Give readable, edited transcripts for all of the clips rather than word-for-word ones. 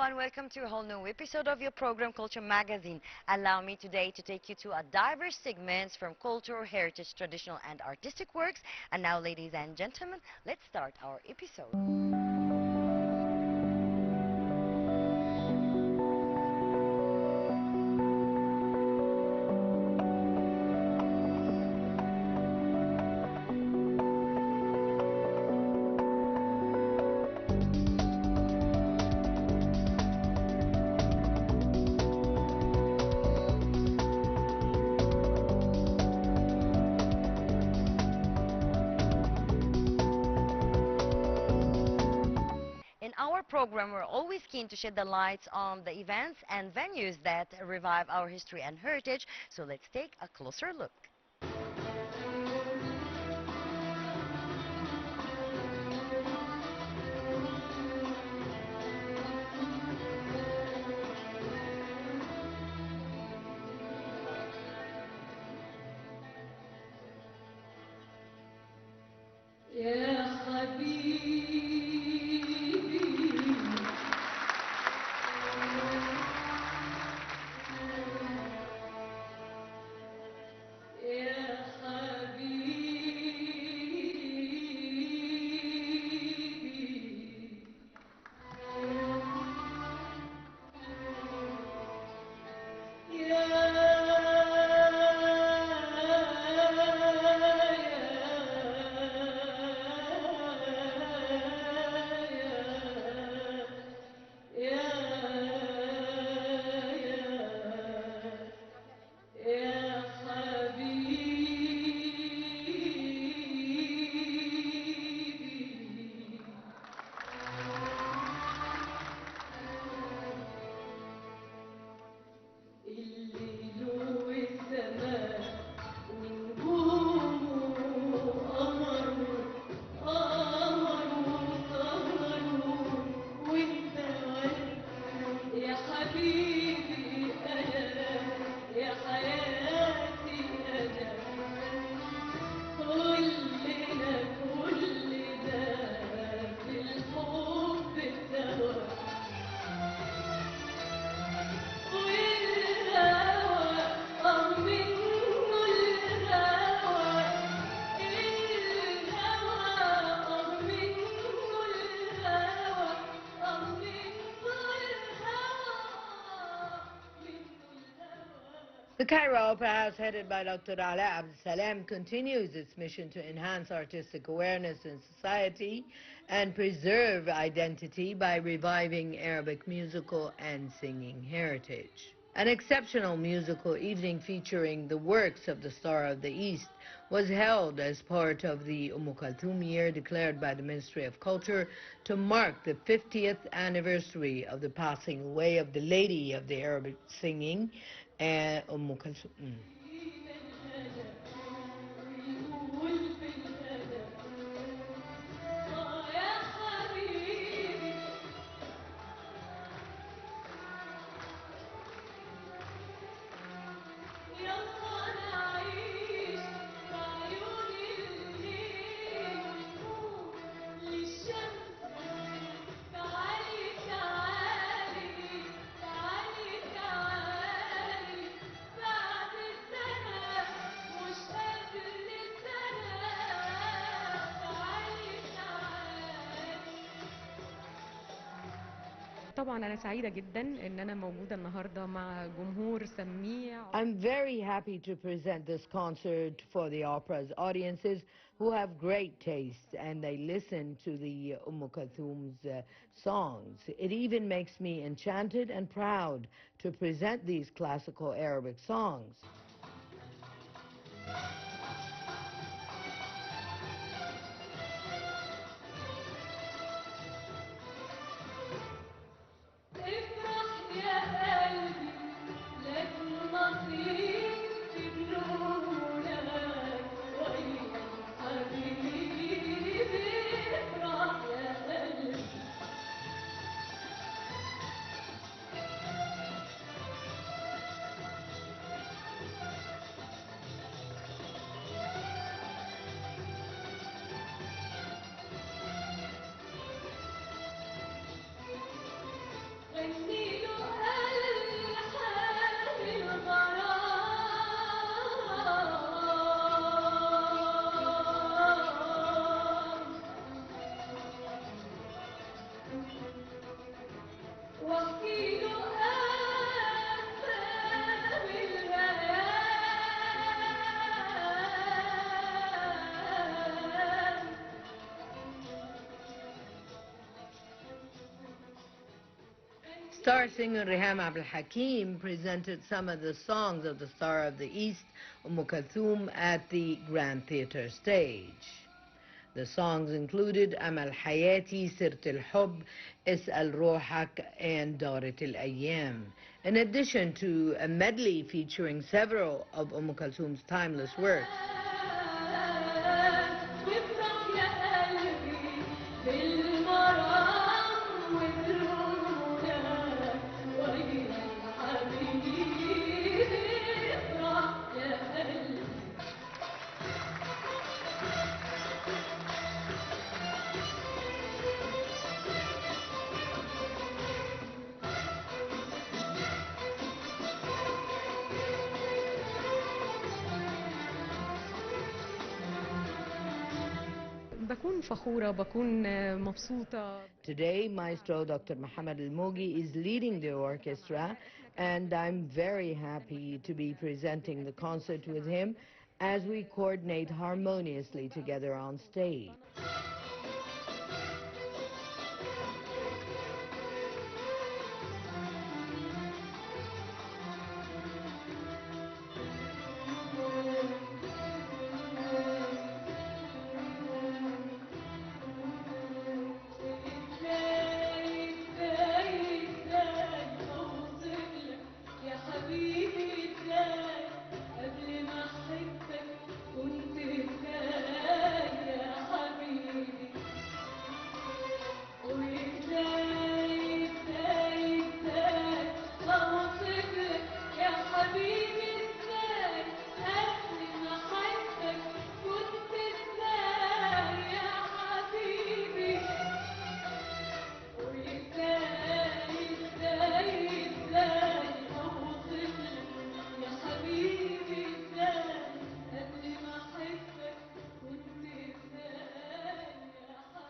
and welcome to a whole new episode of your program Culture Magazine. Allow me today to take you to a diverse segments from culture, heritage, traditional and artistic works. And now, ladies and gentlemen, let's start our episode. In our program, we're always keen to shed the lights on the events and venues that revive our history and heritage. So let's take a closer look. يا حبيبي يا حبيبي يا حبيبي الليل والسماء ونجومه قمره سهروا وانت ورد يا حبيبي انا يا حياتي انا كلنا كل ده في الحب سوا والهوى منه الهوى منه الهوى The Cairo Opera House, headed by Dr. Ala Abdel Salam, continues its mission to enhance artistic awareness in society and preserve identity by reviving Arabic musical and singing heritage. An exceptional musical evening featuring the works of the Star of the East was held as part of the Kulthum year declared by the Ministry of Culture to mark the 50th anniversary of the passing away of the Lady of the Arabic Singing, Kulthum. طبعا أنا سعيدة جدا إن أنا موجودة النهاردة مع جمهور سميع. I'm very happy to present this concert for the opera's audiences who have great taste and they listen to the Kulthum's songs. It even makes me enchanted and proud to present these classical Arabic songs. Star singer Riham Abdul Hakim presented some of the songs of the Star of the East, Kulthum, at the Grand Theatre stage. The songs included Amal Hayati, Sirt al-Hub, Is'al Rohak, and Darat al-Ayyam, in addition to a medley featuring several of Kulthum's timeless works. وافرح يا قلبي بالمرام وبالمنى ويا الحبيب افرح يا قلبي بكون فخورة، بكون مبسوطة. Today, Maestro Dr. Muhammad Al-Mogi is leading the orchestra, and I'm very happy to be presenting the concert with him as we coordinate harmoniously together on stage. يا حبيبي ازاي قبل ما احبك كنت ازاي يا حبيبي وازاي اوصفلك يا حبيبي ازاي قبل ما احبك كنت ازاي يا حبيبي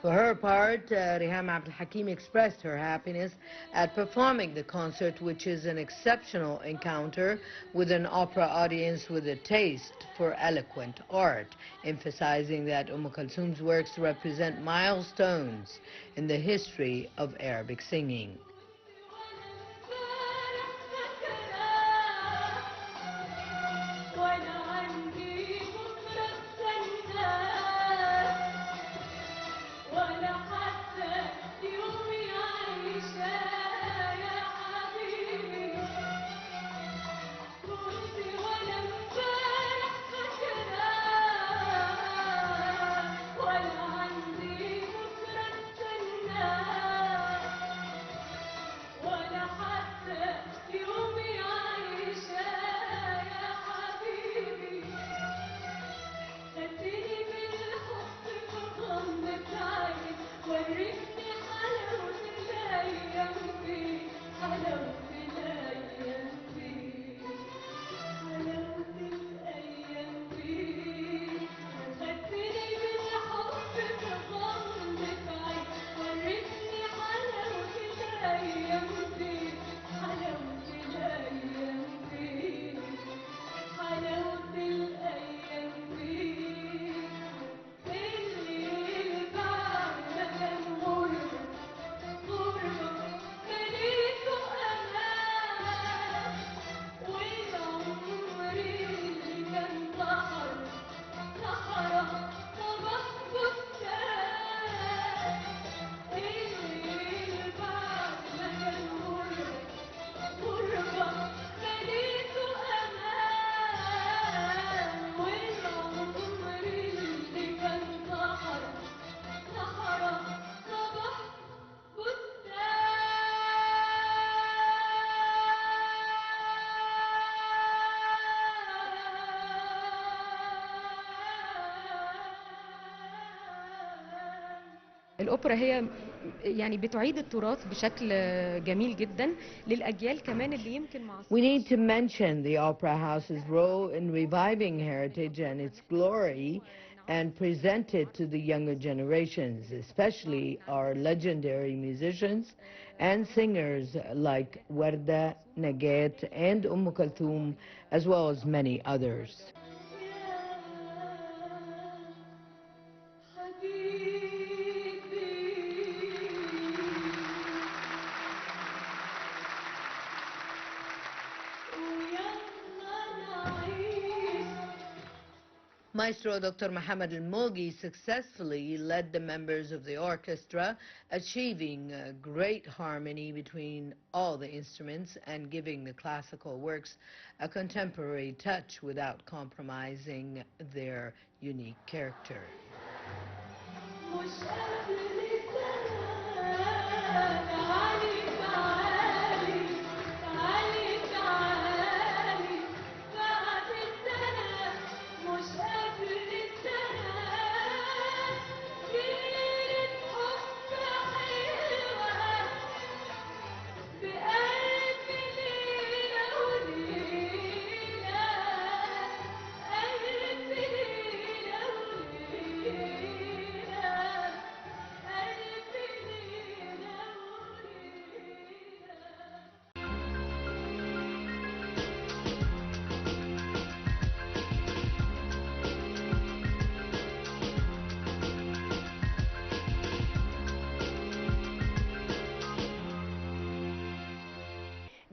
For her part, Riham Abdul Hakim expressed her happiness at performing the concert, which is an exceptional encounter with an opera audience with a taste for eloquent art, emphasizing that Kulthum's works represent milestones in the history of Arabic singing. وانا عندي بكره استنى ولا حتى يومي عايشه يا حبيبي كنت ولا امبارح فاكره ولا عندي بكره استنى ولا حتى يومي عايشه يا حبيبي خدتني بالحب في غمضة عين وريتني حلاوة الأيام فيك حلاوة الأيام فيك حلاوة الأيام فيك خدتني بالحب في غمضة عين وريتني حلاوة الأيام فيك حلاوة الأيام فيك حلاوة الأيام فيك الليل بعد ما كان غربة مليته أمان والعمر اللي كان بحر صحرا صباح بستان الليل بعد ما كان غربة مليته أمان والعمر اللي كان صحرا صحرا صباح بستان الأوبرا هي يعني بتعيد التراث بشكل جميل جدا للأجيال كمان اللي يمكن مع We need to mention the Opera House's role in reviving heritage and its glory and present it to the younger generations, especially our legendary musicians and singers like Warda, Nagat, and Kulthum, as well as many others. Maestro Dr. Mohammed Al-Mogi successfully led the members of the orchestra, achieving great harmony between all the instruments and giving the classical works a contemporary touch without compromising their unique character. مش قبل سنة تعالي تعالي تعالي تعالي بعد السنة مش قبل السنة ليلة حب حلوة بقلب ليلة وليلة قلب ليلة وليلة قلب ليلة وليلة.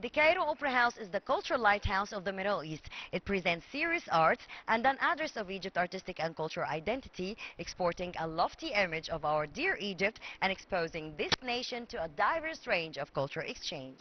The Cairo Opera House is the cultural lighthouse of the Middle East. It presents serious arts and an address of Egypt's artistic and cultural identity, exporting a lofty image of our dear Egypt and exposing this nation to a diverse range of cultural exchange.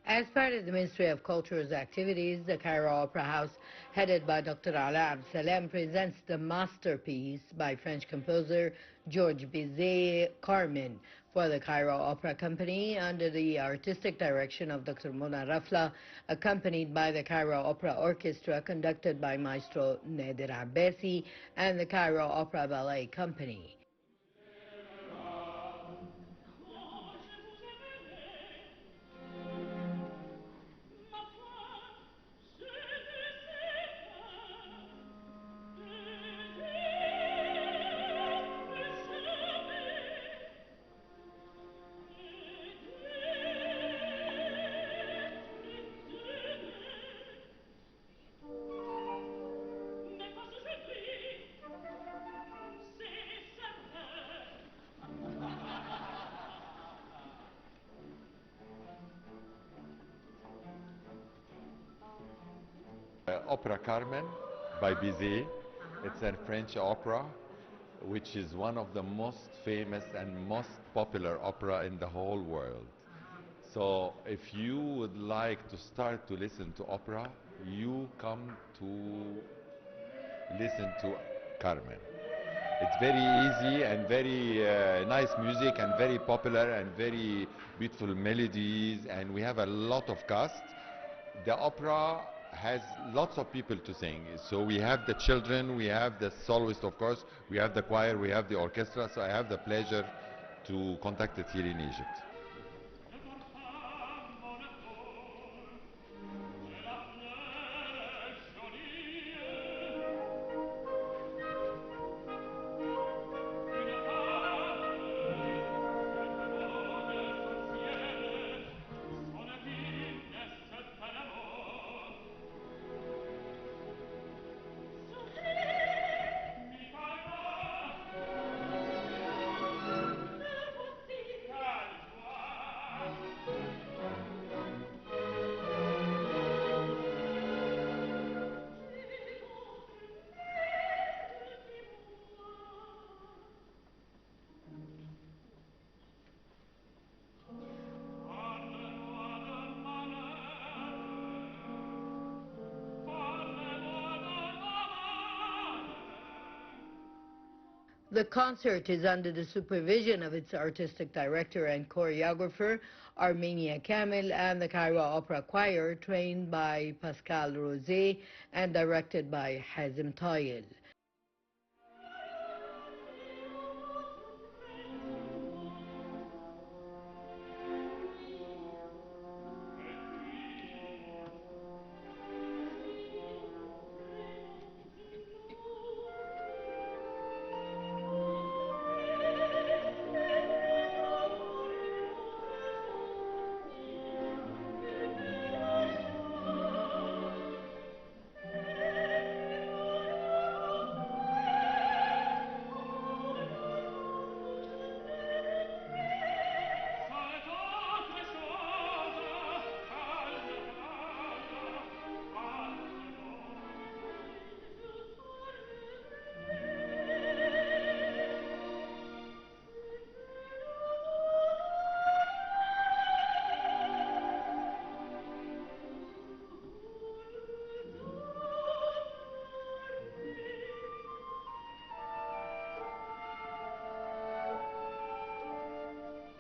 As part of the Ministry of Culture's activities, the Cairo Opera House, headed by Dr. Ala Abd Salam, presents the masterpiece by French composer Georges Bizet, Carmen, for the Cairo Opera Company under the artistic direction of Dr. Mona Rafla, accompanied by the Cairo Opera Orchestra conducted by Maestro Nader Abbasi and the Cairo Opera Ballet Company. Opera Carmen by Bizet. It's a French opera, which is one of the most famous and most popular opera in the whole world. So if you would like to start to listen to opera, you come to listen to Carmen. It's very easy and very nice music and very popular and very beautiful melodies, and we have a lot of cast. The opera has lots of people to sing. So we have the children, we have the soloist, of course, we have the choir, we have the orchestra. So I have the pleasure to conduct it here in Egypt. The concert is under the supervision of its artistic director and choreographer, Armenia Kamil, and the Cairo Opera Choir, trained by Pascal Rosé and directed by Hazem Tayel.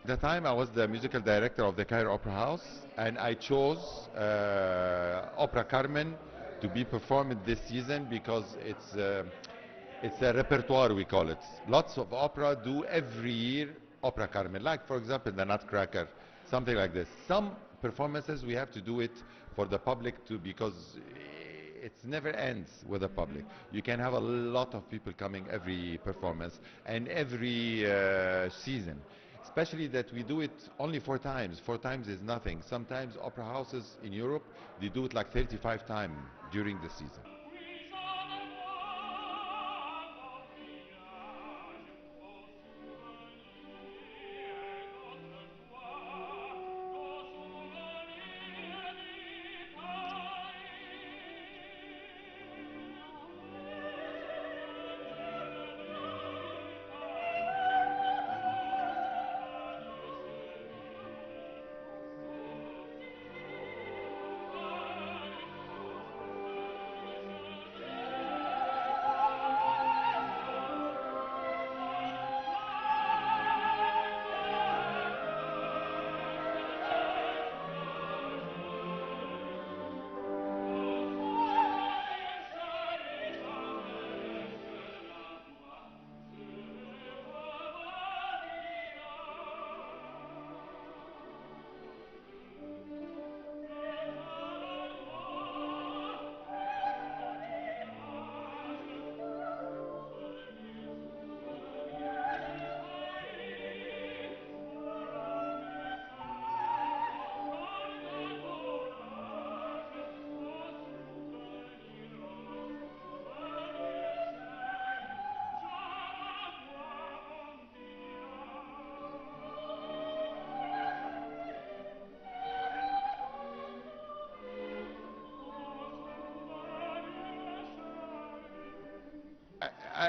At the time, I was the musical director of the Cairo Opera House, and I chose Opera Carmen to be performed this season because it's a repertoire, we call it. Lots of opera do every year Opera Carmen, like for example the Nutcracker, something like this. Some performances we have to do it for the public too because it never ends with the public. You can have a lot of people coming every performance and every season. Especially that we do it only 4 times. 4 times is nothing. Sometimes opera houses in Europe, they do it like 35 times during the season.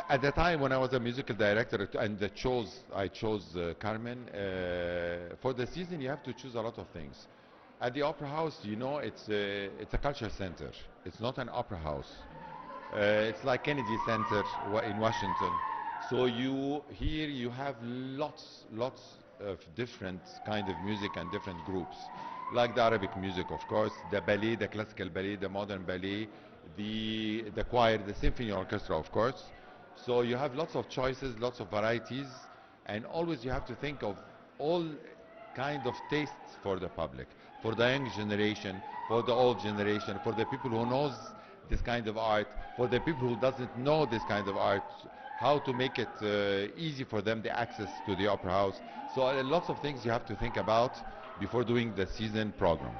At the time when I was a musical director and I chose Carmen, for the season you have to choose a lot of things. At the Opera House, you know, it's a culture center. It's not an opera house. It's like Kennedy Center in Washington. So here you have lots of different kind of music and different groups, like the Arabic music, of course, the ballet, the classical ballet, the modern ballet, the choir, the symphony orchestra, of course. So you have lots of choices, lots of varieties, and always you have to think of all kind of tastes for the public, for the young generation, for the old generation, for the people who knows this kind of art, for the people who doesn't know this kind of art, how to make it easy for them the access to the opera house. So lots of things you have to think about before doing the season program.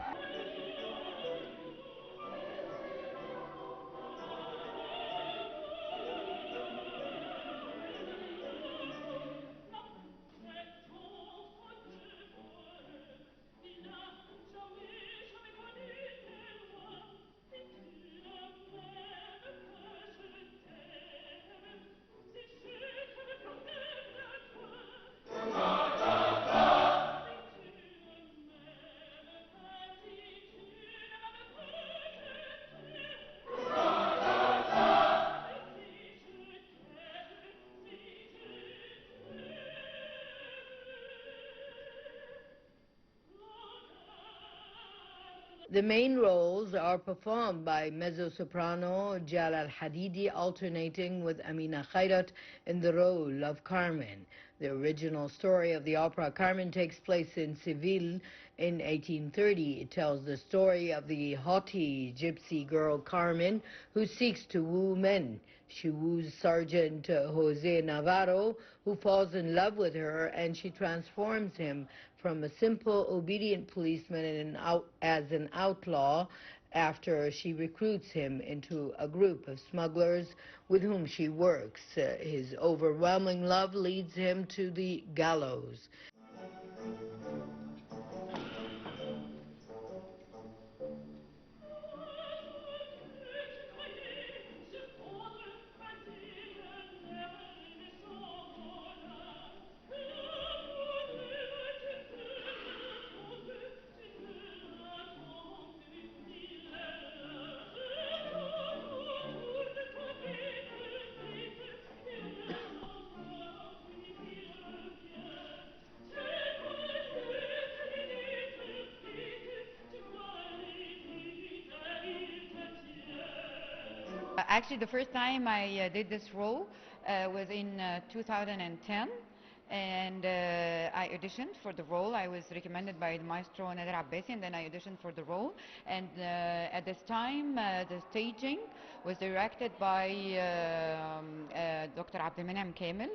The main roles are performed by mezzo-soprano Jalal Hadidi, alternating with Amina Khairat in the role of Carmen. The original story of the opera Carmen takes place in Seville in 1830. It tells the story of the haughty gypsy girl Carmen who seeks to woo men. She woos Sergeant Jose Navarro, who falls in love with her, and she transforms him from a simple, obedient policeman as an outlaw after she recruits him into a group of smugglers with whom she works. His overwhelming love leads him to the gallows. Actually, the first time I did this role was in 2010, and I auditioned for the role. I was recommended by the maestro Nader Abbasi, and then I auditioned for the role. And at this time, the staging was directed by Dr. Abdelmenem Kamel,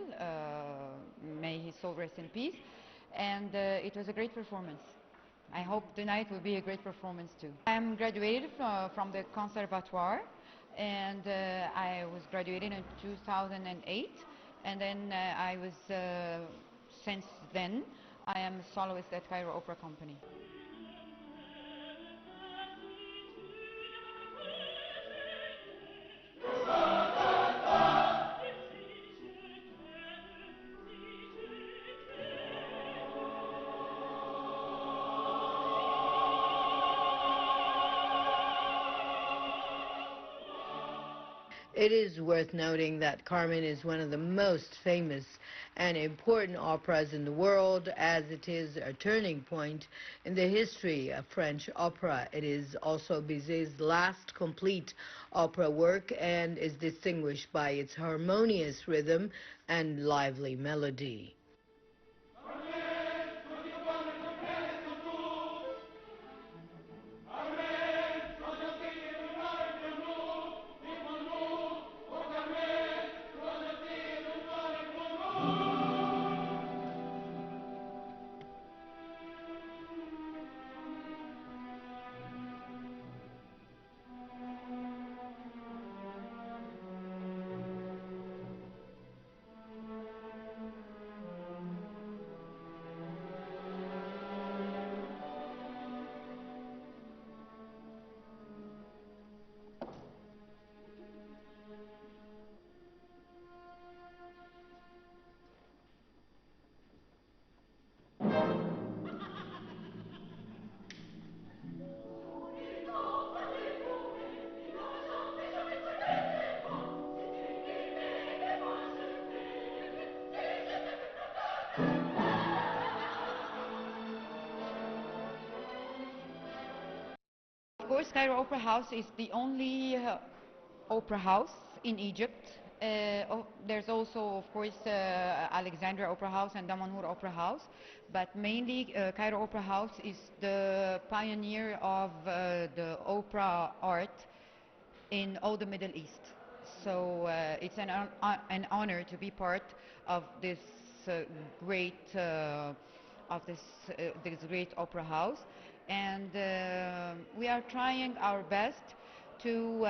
may his soul rest in peace, and it was a great performance. I hope tonight will be a great performance too. I am graduated from the Conservatoire, and I was graduated in 2008, and then I was, since then, I am a soloist at Cairo Opera Company. It is worth noting that Carmen is one of the most famous and important operas in the world, as it is a turning point in the history of French opera. It is also Bizet's last complete opera work and is distinguished by its harmonious rhythm and lively melody. Of course, Cairo Opera House is the only opera house in Egypt. There's also, of course, Alexandria Opera House and Damanhur Opera House, but mainly Cairo Opera House is the pioneer of the opera art in all the Middle East. So it's an honor to be part of this great this great opera house, and we are trying our best to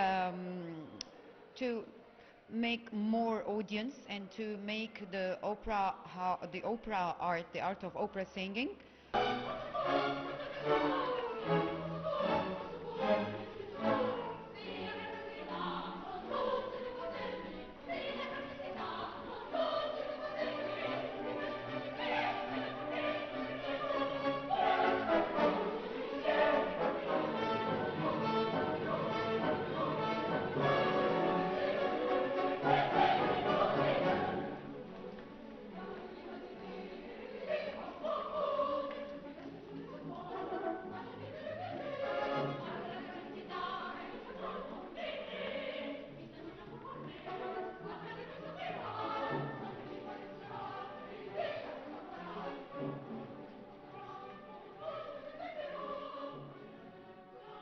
make more audience and to make the opera art, the art of opera singing.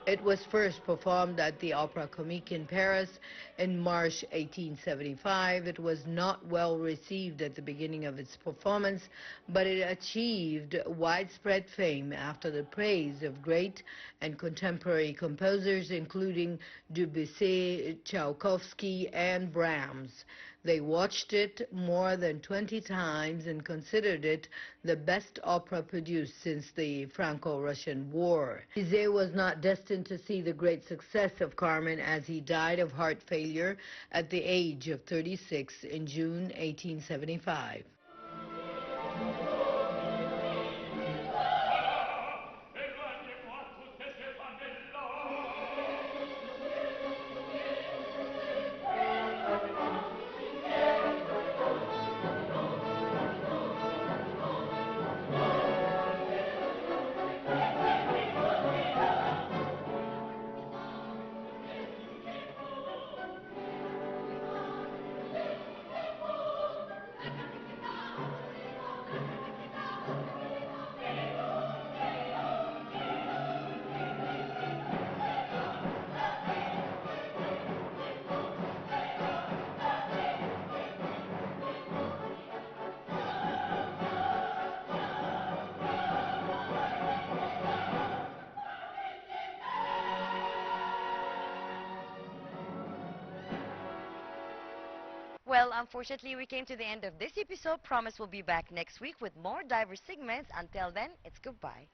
It was first performed at the Opéra Comique in Paris in March 1875. It was not well received at the beginning of its performance, but it achieved widespread fame after the praise of great and contemporary composers, including Debussy, Tchaikovsky, and Brahms. They watched it more than 20 times and considered it the best opera produced since the Franco-Russian War. Bizet was not destined to see the great success of Carmen, as he died of heart failure at the age of 36 in June 1875. Well, unfortunately, we came to the end of this episode. Promise we'll be back next week with more diverse segments. Until then, it's goodbye.